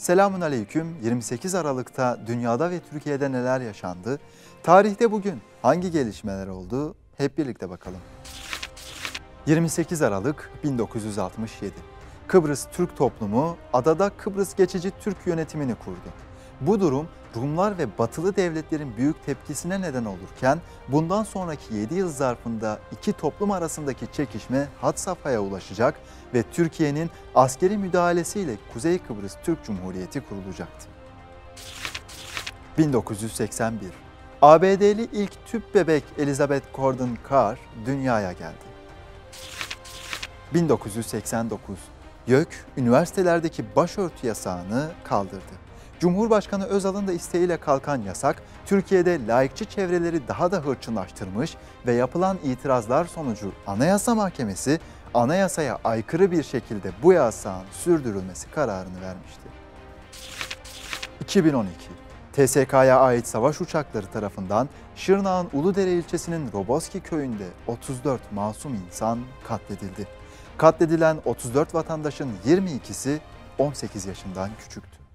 Selamun Aleyküm. 28 Aralık'ta dünyada ve Türkiye'de neler yaşandı? Tarihte bugün hangi gelişmeler oldu? Hep birlikte bakalım. 28 Aralık 1967. Kıbrıs Türk toplumu adada Kıbrıs Geçici Türk yönetimini kurdu. Bu durum Rumlar ve Batılı devletlerin büyük tepkisine neden olurken bundan sonraki 7 yıl zarfında iki toplum arasındaki çekişme had safhaya ulaşacak ve Türkiye'nin askeri müdahalesiyle Kuzey Kıbrıs Türk Cumhuriyeti kurulacaktı. 1981. ABD'li ilk tüp bebek Elizabeth Gordon Carr dünyaya geldi. 1989. YÖK, üniversitelerdeki başörtü yasağını kaldırdı. Cumhurbaşkanı Özal'ın da isteğiyle kalkan yasak, Türkiye'de laikçi çevreleri daha da hırçınlaştırmış ve yapılan itirazlar sonucu Anayasa Mahkemesi, anayasaya aykırı bir şekilde bu yasağın sürdürülmesi kararını vermişti. 2012. TSK'ya ait savaş uçakları tarafından Şırnak'ın Uludere ilçesinin Roboski köyünde 34 masum insan katledildi. Katledilen 34 vatandaşın 22'si 18 yaşından küçüktü.